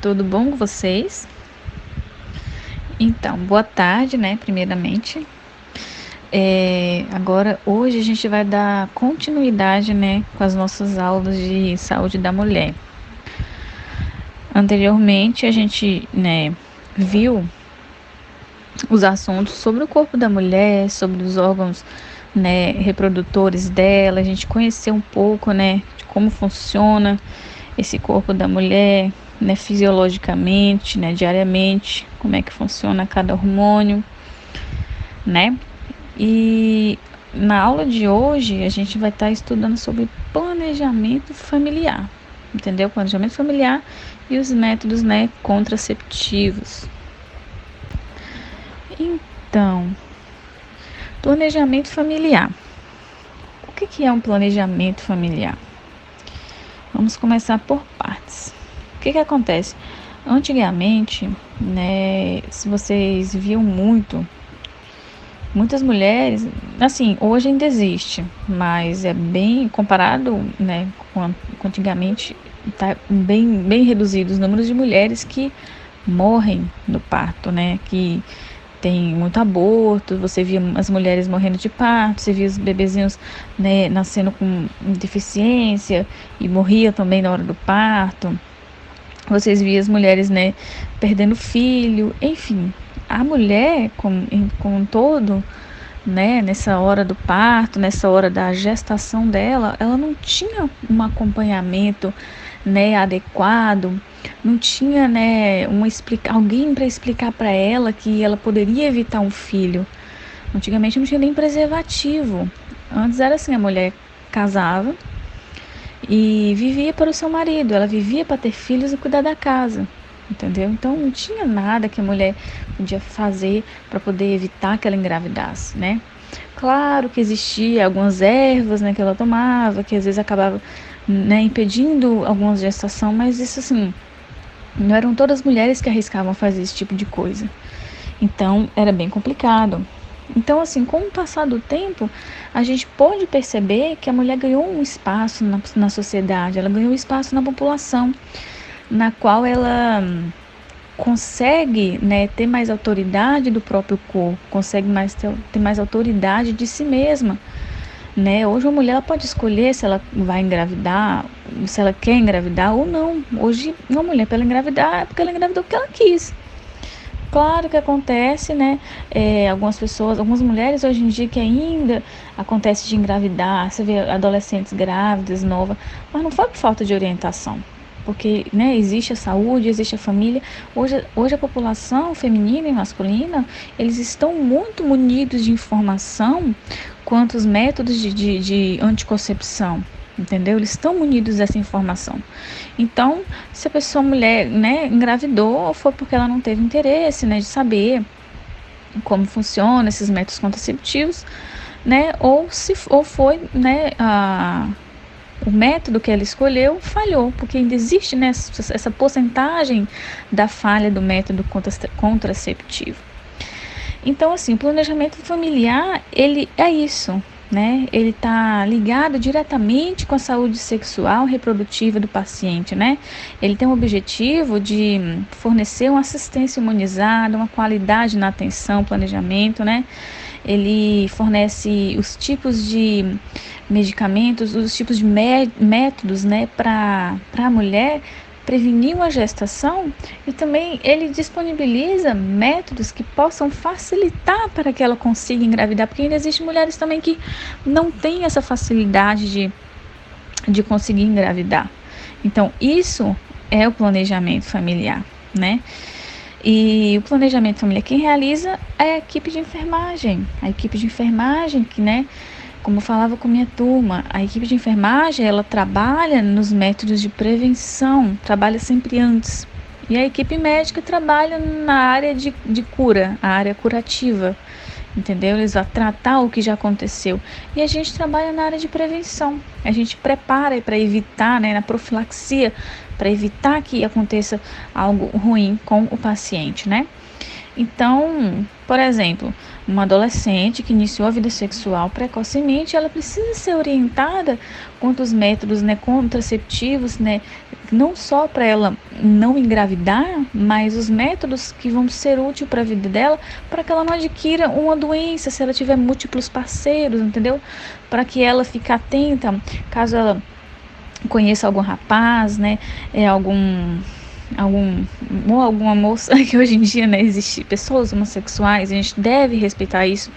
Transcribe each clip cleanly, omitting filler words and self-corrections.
tudo bom com vocês? Então, boa tarde, né, primeiramente. Agora, hoje a gente vai dar continuidade, né, com as nossas aulas de saúde da mulher. Anteriormente, a gente, né, viu os assuntos sobre o corpo da mulher, sobre os órgãos, né, reprodutores dela. A gente conheceu um pouco, né, de como funciona esse corpo da mulher, né, fisiologicamente, né, diariamente, como é que funciona cada hormônio, né? E na aula de hoje a gente vai estar estudando sobre planejamento familiar, entendeu? Planejamento familiar e os métodos, né, contraceptivos. Então, planejamento familiar. O que é um planejamento familiar? Vamos começar por partes. O que acontece? Antigamente, né, se vocês viam muitas mulheres, assim, hoje ainda existe, mas é bem comparado, né, com antigamente, tá bem reduzido os números de mulheres que morrem no parto, né, que tem muito aborto. Você via as mulheres morrendo de parto, você via os bebezinhos, né, nascendo com deficiência e morria também na hora do parto. Vocês viam as mulheres, né, perdendo filho, enfim. A mulher, como um todo, né, nessa hora do parto, nessa hora da gestação dela, ela não tinha um acompanhamento, né, adequado, não tinha, né, alguém para explicar para ela que ela poderia evitar um filho. Antigamente não tinha nem preservativo. Antes era assim, a mulher casava e vivia para o seu marido, ela vivia para ter filhos e cuidar da casa, entendeu? Então não tinha nada que a mulher podia fazer para poder evitar que ela engravidasse, né? Claro que existia algumas ervas, né, que ela tomava, que às vezes acabava, né, impedindo alguma gestação, mas isso assim, não eram todas as mulheres que arriscavam fazer esse tipo de coisa. Então era bem complicado. Então, assim, com o passar do tempo, a gente pode perceber que a mulher ganhou um espaço na sociedade, ela ganhou um espaço na população, na qual ela consegue, né, ter mais autoridade do próprio corpo, consegue ter mais autoridade de si mesma, né? Hoje uma mulher ela pode escolher se ela vai engravidar, se ela quer engravidar ou não. Hoje uma mulher, para ela engravidar, é porque ela engravidou porque ela quis. Claro que acontece, né? Algumas mulheres hoje em dia que ainda acontece de engravidar, você vê adolescentes grávidas, novas, mas não foi por falta de orientação, porque, né, existe a saúde, existe a família. Hoje a população feminina e masculina, eles estão muito munidos de informação quanto aos métodos de anticoncepção. Entendeu? Eles estão munidos dessa informação. Então, se a pessoa, mulher, né, engravidou, foi porque ela não teve interesse, né, de saber como funciona esses métodos contraceptivos, né, ou foi, né, o método que ela escolheu falhou, porque ainda existe, né, essa porcentagem da falha do método contraceptivo. Então, assim, o planejamento familiar, ele é isso, né? Ele está ligado diretamente com a saúde sexual e reprodutiva do paciente, né? Ele tem o objetivo de fornecer uma assistência imunizada, uma qualidade na atenção, planejamento, né? Ele fornece os tipos de medicamentos, os tipos de métodos, né, para a mulher prevenir uma gestação, e também ele disponibiliza métodos que possam facilitar para que ela consiga engravidar, porque ainda existem mulheres também que não têm essa facilidade de conseguir engravidar. Então, isso é o planejamento familiar, né? E o planejamento familiar, quem realiza é a equipe de enfermagem. A equipe de enfermagem que, né, como eu falava com minha turma, a equipe de enfermagem, ela trabalha nos métodos de prevenção, trabalha sempre antes. E a equipe médica trabalha na área de cura, a área curativa, entendeu? Eles vão tratar o que já aconteceu. E a gente trabalha na área de prevenção. A gente prepara para evitar, né, na profilaxia, para evitar que aconteça algo ruim com o paciente, né? Então, por exemplo, uma adolescente que iniciou a vida sexual precocemente, ela precisa ser orientada quanto aos métodos, né, contraceptivos, né, não só para ela não engravidar, mas os métodos que vão ser úteis para a vida dela, para que ela não adquira uma doença, se ela tiver múltiplos parceiros, entendeu? Para que ela fique atenta, caso ela conheça algum rapaz, né, algum ou alguma moça, que hoje em dia, né, existe pessoas homossexuais, a gente deve respeitar isso.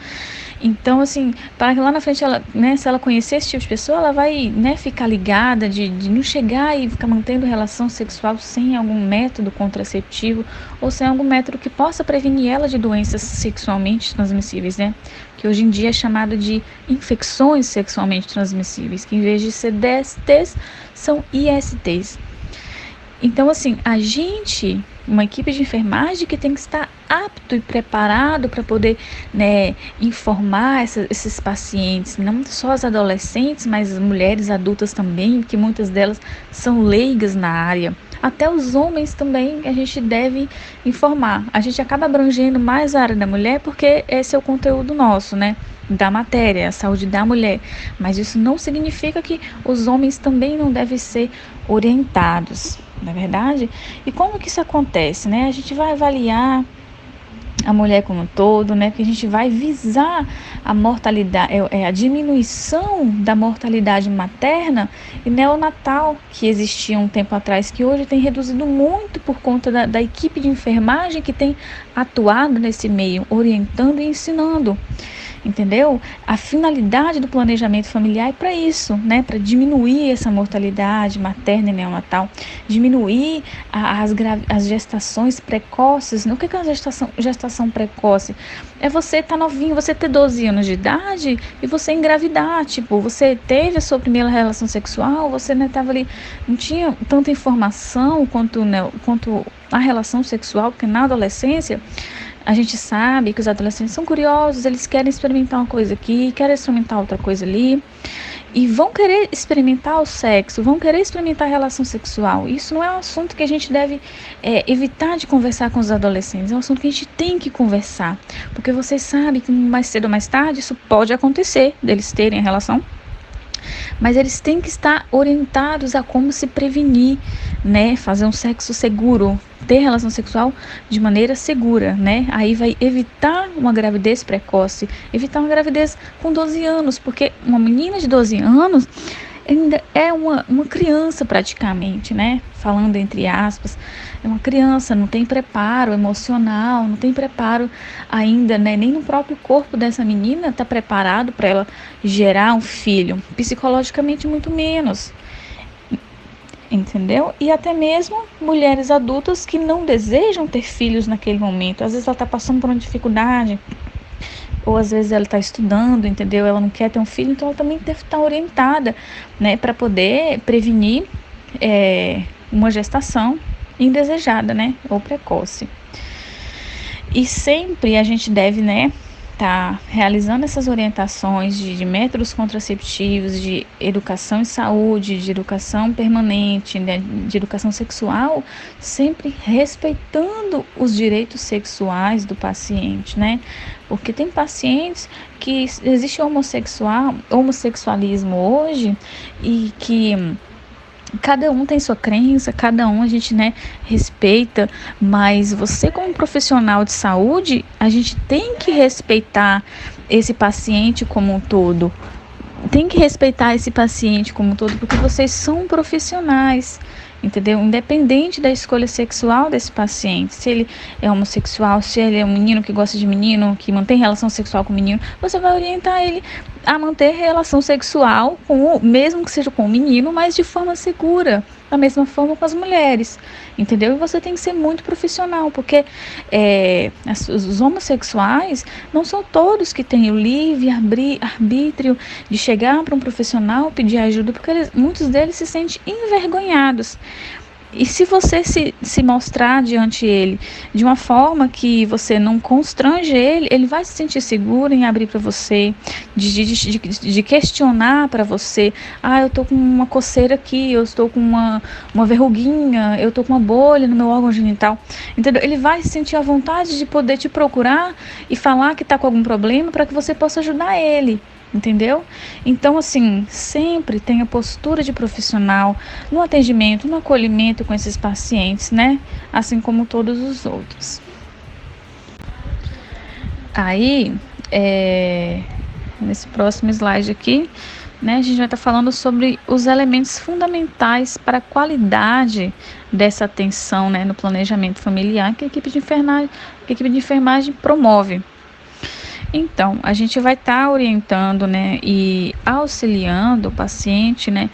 Então, assim, para que lá na frente ela, né, se ela conhecer esse tipo de pessoa, ela vai, né, ficar ligada de não chegar e ficar mantendo relação sexual sem algum método contraceptivo ou sem algum método que possa prevenir ela de doenças sexualmente transmissíveis, né? Que hoje em dia é chamado de infecções sexualmente transmissíveis, que em vez de ser DSTs, são ISTs. Então, assim, a gente, uma equipe de enfermagem que tem que estar apto e preparado para poder, né, informar esses pacientes, não só as adolescentes, mas as mulheres adultas também, que muitas delas são leigas na área. Até os homens também a gente deve informar. A gente acaba abrangendo mais a área da mulher porque esse é o conteúdo nosso, né? Da matéria, a saúde da mulher. Mas isso não significa que os homens também não devem ser orientados, não é verdade? E como que isso acontece, né? A gente vai avaliar a mulher como um todo, né? Porque a gente vai visar a mortalidade, a diminuição da mortalidade materna e neonatal que existia um tempo atrás, que hoje tem reduzido muito por conta da equipe de enfermagem que tem atuado nesse meio, orientando e ensinando. Entendeu? A finalidade do planejamento familiar é para isso, né? Para diminuir essa mortalidade materna e neonatal, diminuir as gestações precoces. O que é uma gestação precoce? É você estar novinho, você ter 12 anos de idade e você engravidar. Tipo, você teve a sua primeira relação sexual, você estava ali, não tinha tanta informação quanto, né, quanto a relação sexual, porque na adolescência a gente sabe que os adolescentes são curiosos, eles querem experimentar uma coisa aqui, querem experimentar outra coisa ali, e vão querer experimentar o sexo, vão querer experimentar a relação sexual. Isso não é um assunto que a gente deve evitar de conversar com os adolescentes, é um assunto que a gente tem que conversar, porque vocês sabem que mais cedo ou mais tarde isso pode acontecer, deles terem a relação, mas eles têm que estar orientados a como se prevenir, né? Fazer um sexo seguro, ter relação sexual de maneira segura, né? Aí vai evitar uma gravidez precoce, evitar uma gravidez com 12 anos, porque uma menina de 12 anos ainda é uma criança praticamente, né? Falando entre aspas, é uma criança, não tem preparo emocional, não tem preparo ainda, né? Nem no próprio corpo dessa menina está preparado para ela gerar um filho, psicologicamente muito menos, entendeu? E até mesmo mulheres adultas que não desejam ter filhos naquele momento, às vezes ela está passando por uma dificuldade, ou às vezes ela está estudando, entendeu? Ela não quer ter um filho, então ela também deve estar orientada, né, para poder prevenir uma gestação indesejada, né, ou precoce. E sempre a gente deve, né, tá realizando essas orientações de métodos contraceptivos, de educação em saúde, de educação permanente, né, de educação sexual, sempre respeitando os direitos sexuais do paciente, né? Porque tem pacientes que existe homossexualismo hoje e que cada um tem sua crença, cada um a gente, né, respeita, mas você como profissional de saúde, a gente tem que respeitar esse paciente como um todo. Tem que respeitar esse paciente como um todo, porque vocês são profissionais, entendeu? Independente da escolha sexual desse paciente, se ele é homossexual, se ele é um menino que gosta de menino, que mantém relação sexual com o menino, você vai orientar ele a manter relação sexual, mesmo que seja com o menino, mas de forma segura, da mesma forma com as mulheres, entendeu? E você tem que ser muito profissional, porque os homossexuais não são todos que têm o livre arbítrio de chegar para um profissional pedir ajuda, porque muitos deles se sentem envergonhados. E se você se mostrar diante ele de uma forma que você não constrange ele, ele vai se sentir seguro em abrir para você, de questionar para você. Ah, eu estou com uma coceira aqui, eu estou com uma verruguinha, eu estou com uma bolha no meu órgão genital. Entendeu? Ele vai se sentir à vontade de poder te procurar e falar que está com algum problema para que você possa ajudar ele. Entendeu? Então, assim, sempre tenha postura de profissional no atendimento, no acolhimento com esses pacientes, né? Assim como todos os outros. Aí, nesse próximo slide aqui, né, a gente vai estar falando sobre os elementos fundamentais para a qualidade dessa atenção, né, no planejamento familiar que a equipe de enfermagem promove. Então, a gente vai estar orientando, né, e auxiliando o paciente, né,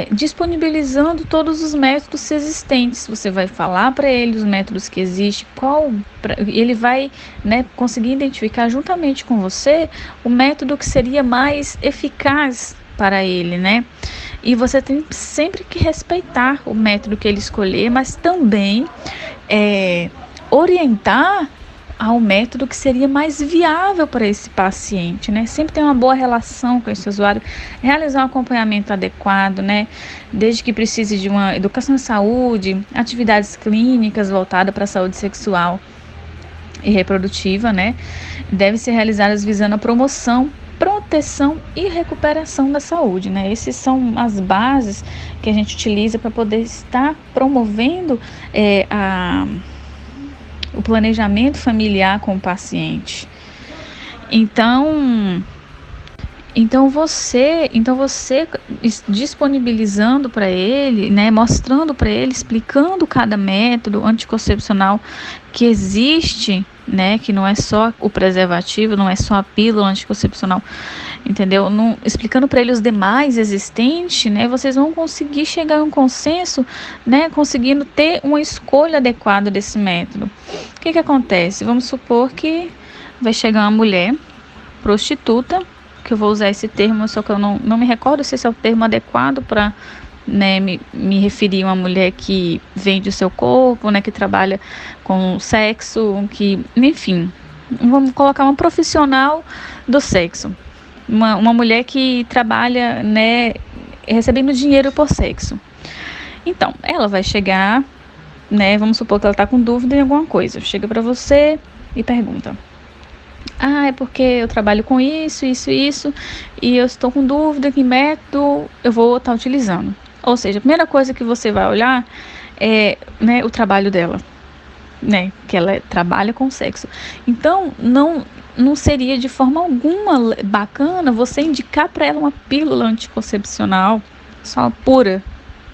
disponibilizando todos os métodos existentes. Você vai falar para ele os métodos que existem, ele vai, né, conseguir identificar juntamente com você o método que seria mais eficaz para ele, né? E você tem sempre que respeitar o método que ele escolher, mas também orientar ao método que seria mais viável para esse paciente, né? Sempre ter uma boa relação com esse usuário, realizar um acompanhamento adequado, né? Desde que precise de uma educação em saúde, atividades clínicas voltadas para a saúde sexual e reprodutiva, né? Devem ser realizadas visando a promoção, proteção e recuperação da saúde, né? Essas são as bases que a gente utiliza para poder estar promovendo o planejamento familiar com o paciente. Então você disponibilizando para ele, né, mostrando para ele, explicando cada método anticoncepcional que existe, né, que não é só o preservativo, não é só a pílula anticoncepcional, entendeu? Explicando para ele os demais existentes, né, vocês vão conseguir chegar a um consenso, né, conseguindo ter uma escolha adequada desse método. O que acontece? Vamos supor que vai chegar uma mulher prostituta, que eu vou usar esse termo, só que eu não me recordo se esse é o termo adequado para, né, me referir a uma mulher que vende o seu corpo, né, que trabalha com sexo, que, enfim, vamos colocar uma profissional do sexo, uma mulher que trabalha, né, recebendo dinheiro por sexo. Então, ela vai chegar, né, vamos supor que ela está com dúvida em alguma coisa, chega para você e pergunta: ah, é porque eu trabalho com isso, e eu estou com dúvida que método eu vou estar utilizando. Ou seja, a primeira coisa que você vai olhar é, né, o trabalho dela, né, que ela trabalha com sexo. Então, não seria de forma alguma bacana você indicar para ela uma pílula anticoncepcional só pura,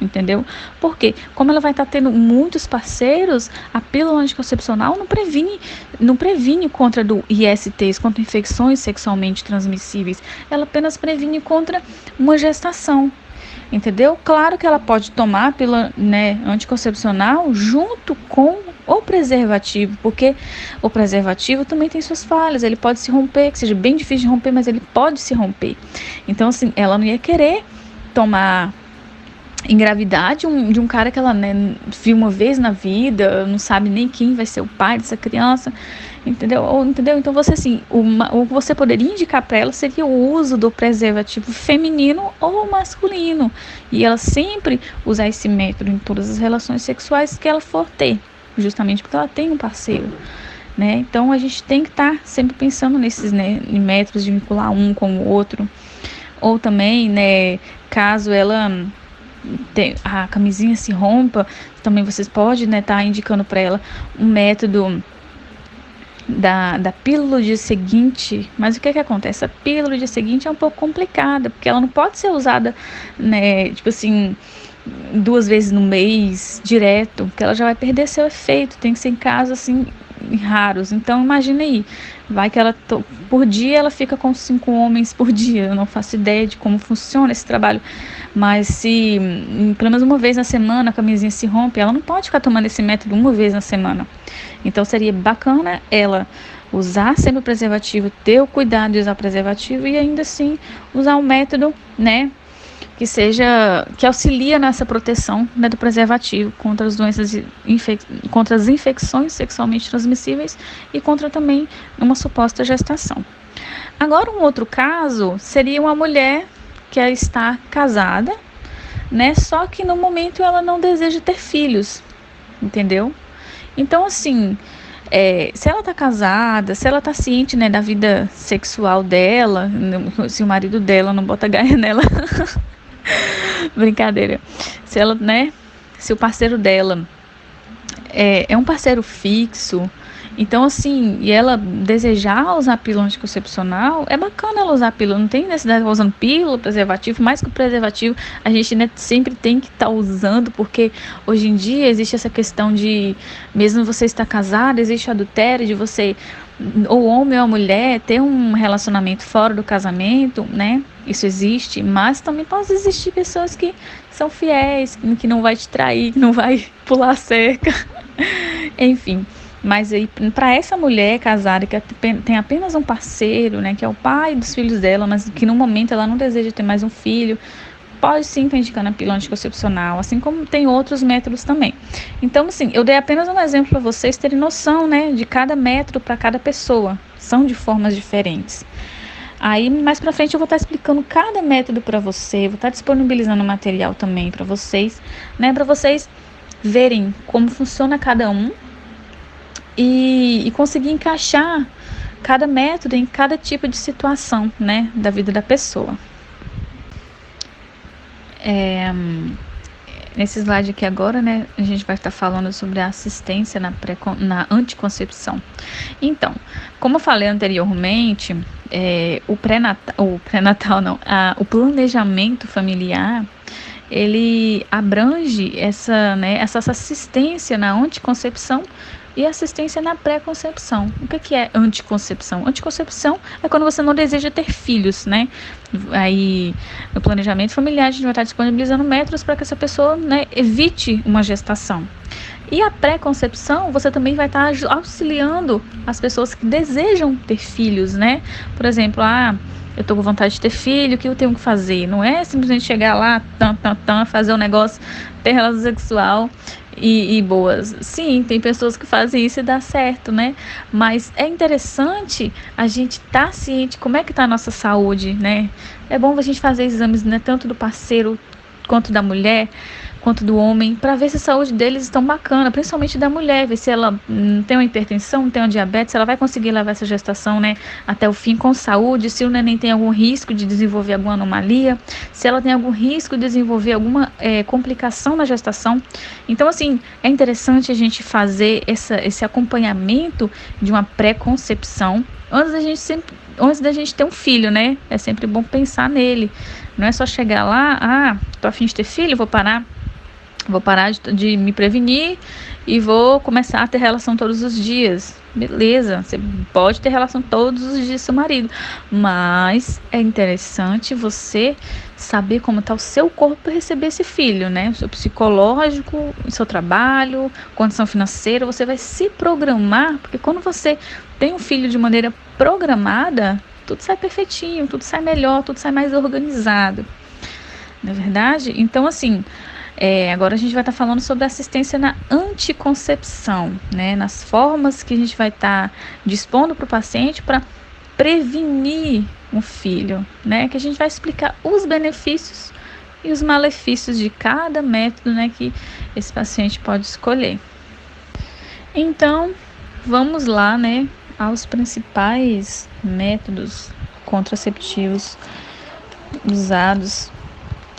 entendeu? Porque como ela vai estar tendo muitos parceiros, a pílula anticoncepcional não previne contra do ISTs, contra infecções sexualmente transmissíveis. Ela apenas previne contra uma gestação. Entendeu? Claro que ela pode tomar a pílula, né, anticoncepcional junto com o preservativo, porque o preservativo também tem suas falhas, ele pode se romper, que seja bem difícil de romper, mas ele pode se romper. Então, assim, ela não ia querer engravidar de um cara que ela, né, viu uma vez na vida, não sabe nem quem vai ser o pai dessa criança, entendeu? Então você, assim, o que você poderia indicar para ela seria o uso do preservativo feminino ou masculino, e ela sempre usar esse método em todas as relações sexuais que ela for ter, justamente porque ela tem um parceiro, né? Então a gente tem que estar sempre pensando nesses, né, em métodos de vincular um com o outro, ou também, né, caso ela a camisinha se rompa, também vocês podem, né, tá indicando para ela um método da pílula dia seguinte. Mas o que acontece? A pílula dia seguinte é um pouco complicada, porque ela não pode ser usada, né, tipo assim, 2 vezes no mês, direto, porque ela já vai perder seu efeito. Tem que ser em casos, assim, raros. Então, imagina aí, vai que ela, por dia, ela fica com 5 homens por dia. Eu não faço ideia de como funciona esse trabalho, mas se pelo menos uma vez na semana a camisinha se rompe, ela não pode ficar tomando esse método uma vez na semana. Então, seria bacana ela usar sempre o preservativo, ter o cuidado de usar o preservativo e ainda assim usar o método, né, que auxilia nessa proteção, né, do preservativo contra as doenças, contra as infecções sexualmente transmissíveis e contra também uma suposta gestação. Agora, um outro caso seria uma mulher que está casada, né, só que no momento ela não deseja ter filhos, entendeu? Então, assim, se ela está casada, se ela está ciente, né, da vida sexual dela, se o marido dela não bota gaia nela, brincadeira, se ela, né, se o parceiro dela é um parceiro fixo, então assim, e ela desejar usar pílula anticoncepcional, é bacana ela usar pílula, não tem necessidade de usando pílula, preservativo, mais que o preservativo, a gente, né, sempre tem que estar usando, porque hoje em dia existe essa questão de, mesmo você estar casado, existe o adultério de você, ou homem ou a mulher, ter um relacionamento fora do casamento, né? Isso existe, mas também pode existir pessoas que são fiéis, que não vai te trair, que não vai pular a cerca, enfim. Mas aí, para essa mulher casada que tem apenas um parceiro, né, que é o pai dos filhos dela, mas que no momento ela não deseja ter mais um filho, pode sim estar indicando a pílula anticoncepcional, assim como tem outros métodos também. Então, assim, eu dei apenas um exemplo para vocês terem noção, né, de cada método para cada pessoa. São de formas diferentes. Aí, mais para frente, eu vou estar explicando cada método para você, vou estar disponibilizando material também para vocês, né, para vocês verem como funciona cada um e conseguir encaixar cada método em cada tipo de situação, né, da vida da pessoa. Nesse slide aqui agora, né, a gente vai estar falando sobre a assistência na anticoncepção. Então, como eu falei anteriormente, o planejamento familiar, ele abrange essa assistência na anticoncepção e assistência na pré-concepção. O que é anticoncepção? Anticoncepção é quando você não deseja ter filhos, né? Aí, no planejamento familiar, a gente vai estar disponibilizando métodos para que essa pessoa, né, evite uma gestação. E a pré-concepção, você também vai estar auxiliando as pessoas que desejam ter filhos, né? Por exemplo, eu tô com vontade de ter filho, o que eu tenho que fazer? Não é simplesmente chegar lá, fazer um negócio, ter relação sexual e boas. Sim, tem pessoas que fazem isso e dá certo, né? Mas é interessante a gente estar ciente como é que tá a nossa saúde, né? É bom a gente fazer exames, né, tanto do parceiro quanto da mulher, quanto do homem, para ver se a saúde deles estão bacana, principalmente da mulher, ver se ela tem uma hipertensão, tem uma diabetes, se ela vai conseguir levar essa gestação, né, até o fim com saúde, se o neném tem algum risco de desenvolver alguma anomalia, se ela tem algum risco de desenvolver alguma complicação na gestação. Então, assim, é interessante a gente fazer esse acompanhamento de uma pré-concepção antes da gente ter um filho, né? É sempre bom pensar nele. Não é só chegar lá, tô a fim de ter filho, vou parar de me prevenir e vou começar a ter relação todos os dias. Beleza, você pode ter relação todos os dias com seu marido, mas é interessante você saber como está o seu corpo para receber esse filho, né? O seu psicológico, o seu trabalho, condição financeira, você vai se programar, porque quando você tem um filho de maneira programada, tudo sai perfeitinho, tudo sai melhor, tudo sai mais organizado. Não é verdade? Então, assim, agora a gente vai estar falando sobre assistência na anticoncepção, né? Nas formas que a gente vai estar dispondo para o paciente para prevenir um filho, né? Que a gente vai explicar os benefícios e os malefícios de cada método, né, que esse paciente pode escolher. Então, vamos lá, né, aos principais métodos contraceptivos usados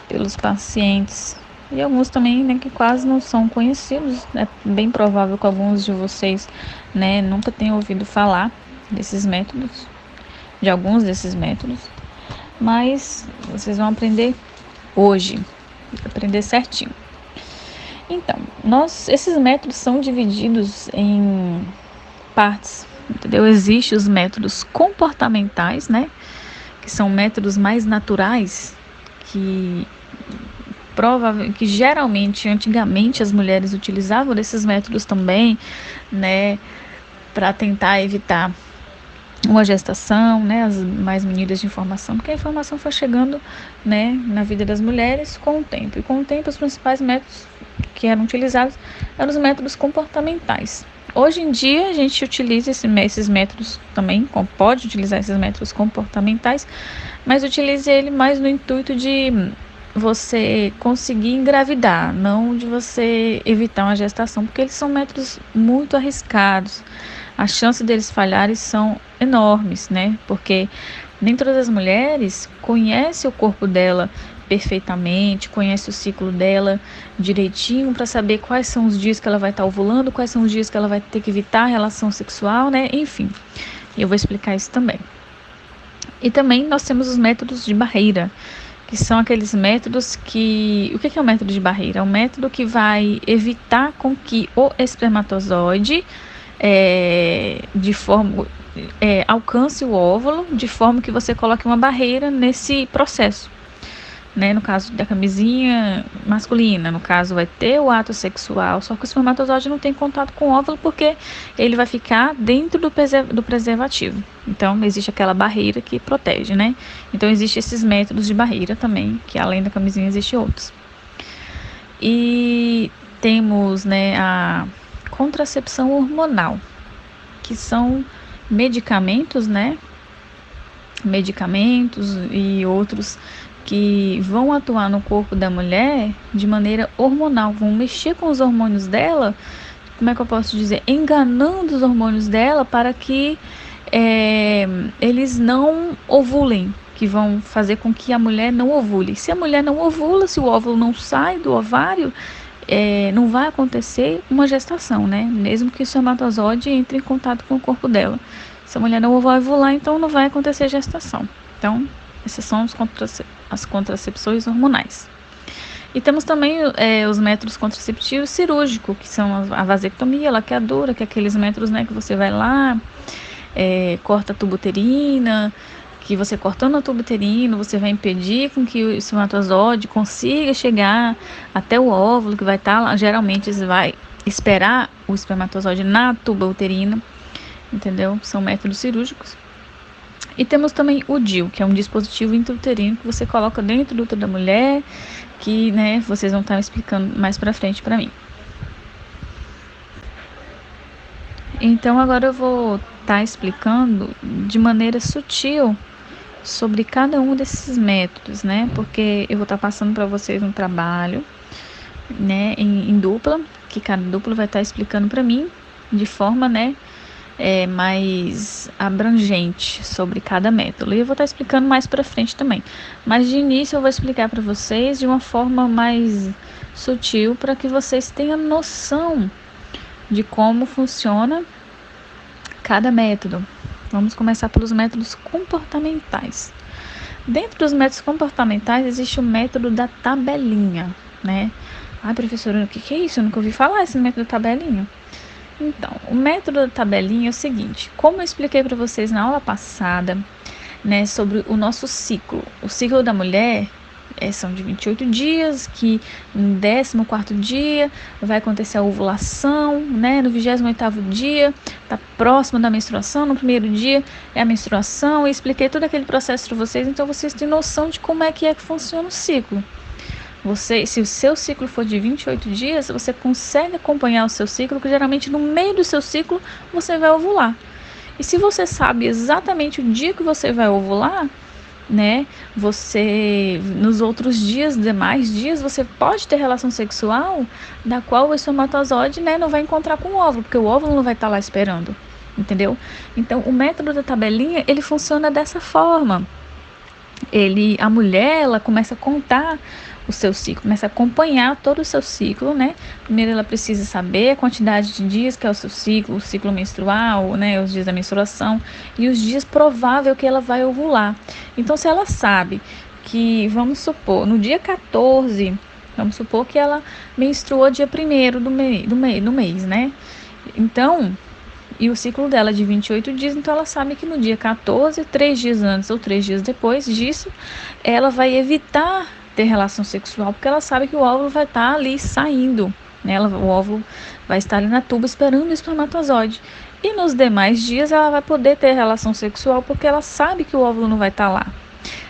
pelos pacientes. E alguns também, né, que quase não são conhecidos. É bem provável que alguns de vocês, né, nunca tenham ouvido falar desses métodos, de alguns desses métodos. Mas vocês vão aprender hoje, aprender certinho. Então, esses métodos são divididos em partes, entendeu? Existem os métodos comportamentais, né, que são métodos mais naturais, que geralmente, antigamente, as mulheres utilizavam desses métodos também, né, para tentar evitar uma gestação, né, as mais medidas de informação, porque a informação foi chegando, né, na vida das mulheres com o tempo. E com o tempo, os principais métodos que eram utilizados eram os métodos comportamentais. Hoje em dia, a gente utiliza esses métodos também, pode utilizar esses métodos comportamentais, mas utilize ele mais no intuito de você conseguir engravidar, não de você evitar uma gestação, porque eles são métodos muito arriscados. As chances deles falharem são enormes, né? Porque nem todas as mulheres conhecem o corpo dela perfeitamente, conhece o ciclo dela direitinho para saber quais são os dias que ela vai estar ovulando, quais são os dias que ela vai ter que evitar a relação sexual, né? Enfim, eu vou explicar isso também. E também nós temos os métodos de barreira, que são aqueles métodos que... O que é o método de barreira? É um método que vai evitar com que o espermatozoide alcance o óvulo de forma que você coloque uma barreira nesse processo. Né? No caso da camisinha masculina, no caso vai ter o ato sexual, só que o espermatozoide não tem contato com o óvulo porque ele vai ficar dentro do preservativo. Então existe aquela barreira que protege, né? Então existem esses métodos de barreira também, que além da camisinha existem outros. E temos, né, a contracepção hormonal, que são medicamentos, né? Medicamentos e outros que vão atuar no corpo da mulher de maneira hormonal, vão mexer com os hormônios dela, como é que eu posso dizer? Enganando os hormônios dela para que eles não ovulem, que vão fazer com que a mulher não ovule. Se a mulher não ovula, se o óvulo não sai do ovário, não vai acontecer uma gestação, né? Mesmo que o espermatozoide entre em contato com o corpo dela. Se a mulher não vai ovular, então não vai acontecer gestação. Então, essas são as contracepções hormonais. E temos também os métodos contraceptivos cirúrgicos, que são a vasectomia, a laqueadura, que é aqueles métodos, né, que você vai lá, corta a tubo uterina, que você cortando a tubo uterino, você vai impedir com que o espermatozoide consiga chegar até o óvulo, que vai estar lá. Geralmente você vai esperar o espermatozoide na tuba uterina, entendeu? São métodos cirúrgicos. E temos também o DIU, que é um dispositivo intrauterino que você coloca dentro do útero da mulher, que, né, vocês vão estar explicando mais pra frente pra mim. Então agora eu vou estar explicando de maneira sutil sobre cada um desses métodos, né? Porque eu vou estar passando para vocês um trabalho, né, em dupla, que cada dupla vai estar explicando para mim de forma, né, mais abrangente sobre cada método. E eu vou estar explicando mais para frente também. Mas de início eu vou explicar para vocês de uma forma mais sutil para que vocês tenham noção de como funciona cada método. Vamos começar pelos métodos comportamentais. Dentro dos métodos comportamentais existe o método da tabelinha, né? Ah, professora, o que é isso? Eu nunca ouvi falar esse método da tabelinha. Então, o método da tabelinha é o seguinte: como eu expliquei para vocês na aula passada, né, sobre o nosso ciclo. O ciclo da mulher são de 28 dias, que no 14º dia vai acontecer a ovulação, né? No 28º dia, tá próximo da menstruação, no primeiro dia é a menstruação, e expliquei todo aquele processo para vocês, então vocês têm noção de como é que funciona o ciclo. Se o seu ciclo for de 28 dias, você consegue acompanhar o seu ciclo, que geralmente no meio do seu ciclo você vai ovular. E se você sabe exatamente o dia que você vai ovular, né, você, nos outros dias, demais dias, você pode ter relação sexual da qual o espermatozoide, né, não vai encontrar com o óvulo, porque o óvulo não vai estar lá esperando, entendeu? Então, o método da tabelinha, ele funciona dessa forma. A mulher, ela começa a contar o seu ciclo, começa a acompanhar todo o seu ciclo, né? Primeiro ela precisa saber a quantidade de dias que é o seu ciclo, o ciclo menstrual, né? Os dias da menstruação e os dias provável que ela vai ovular. Então, se ela sabe que, vamos supor, no dia 14, vamos supor que ela menstruou dia 1º do mês, né? Então, e o ciclo dela é de 28 dias, então ela sabe que no dia 14, 3 dias antes ou 3 dias depois disso, ela vai evitar ter relação sexual, porque ela sabe que o óvulo vai estar ali saindo, né? O óvulo vai estar ali na tuba esperando o espermatozoide. E nos demais dias ela vai poder ter relação sexual porque ela sabe que o óvulo não vai estar lá.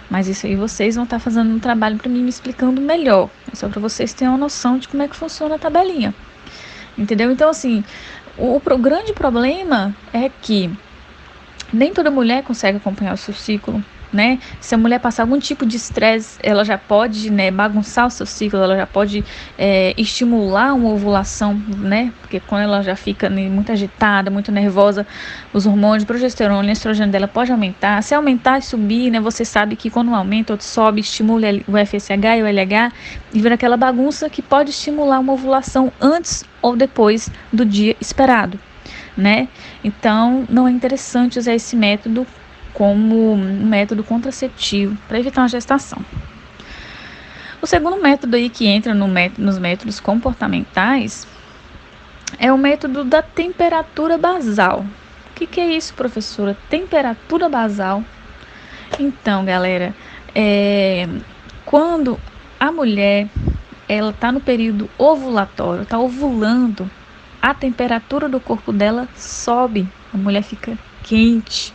Mas isso aí vocês vão estar fazendo um trabalho para mim me explicando melhor. É só para vocês terem uma noção de como é que funciona a tabelinha. Entendeu? Então, assim, o grande problema é que nem toda mulher consegue acompanhar o seu ciclo, né? Se a mulher passar algum tipo de estresse, ela já pode, né, bagunçar o seu ciclo, ela já pode estimular uma ovulação, né? Porque quando ela já fica muito agitada, muito nervosa, os hormônios, progesterona e estrogênio dela pode aumentar. Se aumentar e subir, né? Você sabe que quando aumenta ou sobe, estimula o FSH e o LH e vira aquela bagunça que pode estimular uma ovulação antes ou depois do dia esperado, né? Então, não é interessante usar esse método como um método contraceptivo para evitar uma gestação. O segundo método aí que entra nos métodos comportamentais é o método da temperatura basal. O que é isso, professora? Temperatura basal? Então, galera, quando a mulher ela está no período ovulatório, está ovulando, a temperatura do corpo dela sobe, a mulher fica quente,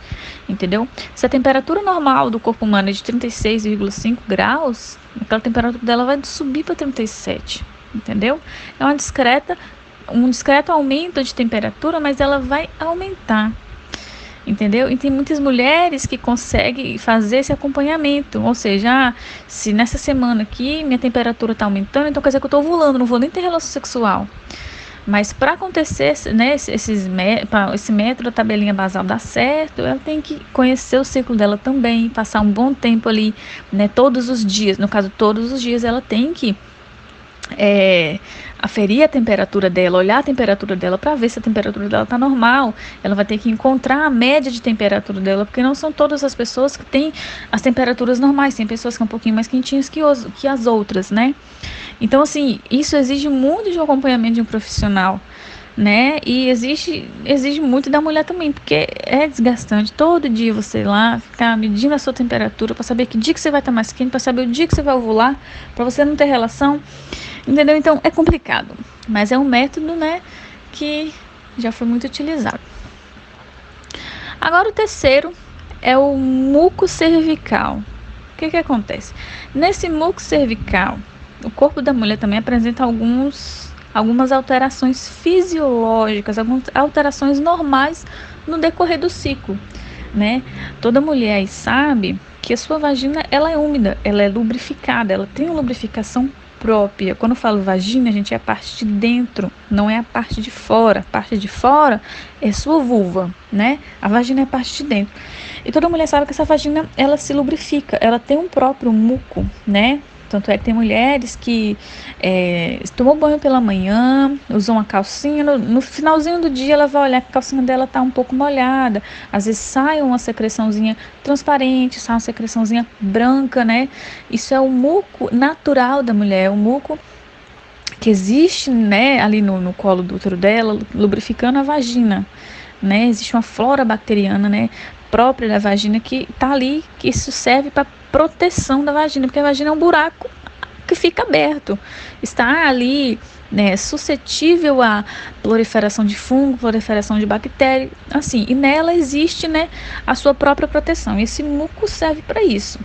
entendeu? Se a temperatura normal do corpo humano é de 36,5 graus, aquela temperatura dela vai subir para 37, entendeu? É um discreto aumento de temperatura, mas ela vai aumentar, entendeu? E tem muitas mulheres que conseguem fazer esse acompanhamento, ou seja, se nessa semana aqui minha temperatura está aumentando, então quer dizer que eu estou ovulando, não vou nem ter relação sexual. Mas para acontecer, né, esse método, a tabelinha basal dar certo, ela tem que conhecer o ciclo dela também, passar um bom tempo ali, né, todos os dias. No caso, todos os dias ela tem que aferir a temperatura dela, olhar a temperatura dela para ver se a temperatura dela está normal. Ela vai ter que encontrar a média de temperatura dela, porque não são todas as pessoas que têm as temperaturas normais. Tem pessoas que são um pouquinho mais quentinhas que as outras, né? Então, assim, isso exige muito de um acompanhamento de um profissional, né? E exige muito da mulher também, porque é desgastante. Todo dia você ir lá, ficar medindo a sua temperatura para saber que dia que você vai estar mais quente, para saber o dia que você vai ovular, para você não ter relação, entendeu? Então, é complicado, mas é um método, né, que já foi muito utilizado. Agora, o terceiro é o muco cervical. O que acontece? Nesse muco cervical, o corpo da mulher também apresenta algumas alterações fisiológicas, algumas alterações normais no decorrer do ciclo, né? Toda mulher aí sabe que a sua vagina ela é úmida, ela é lubrificada, ela tem uma lubrificação própria. Quando eu falo vagina, gente, é a parte de dentro, não é a parte de fora. A parte de fora é sua vulva, né? A vagina é a parte de dentro. E toda mulher sabe que essa vagina, ela se lubrifica, ela tem um próprio muco, né? Tanto é que tem mulheres que tomou banho pela manhã, usam uma calcinha, no finalzinho do dia ela vai olhar que a calcinha dela está um pouco molhada, às vezes sai uma secreçãozinha transparente, sai uma secreçãozinha branca, né? Isso é o muco natural da mulher, o muco que existe, né, ali no colo do útero dela, lubrificando a vagina, né? Existe uma flora bacteriana, né, própria da vagina que está ali, que isso serve para proteção da vagina, porque a vagina é um buraco que fica aberto, está ali, né, suscetível à proliferação de fungo, proliferação de bactéria, assim, e nela existe, né, a sua própria proteção. E esse muco serve para isso.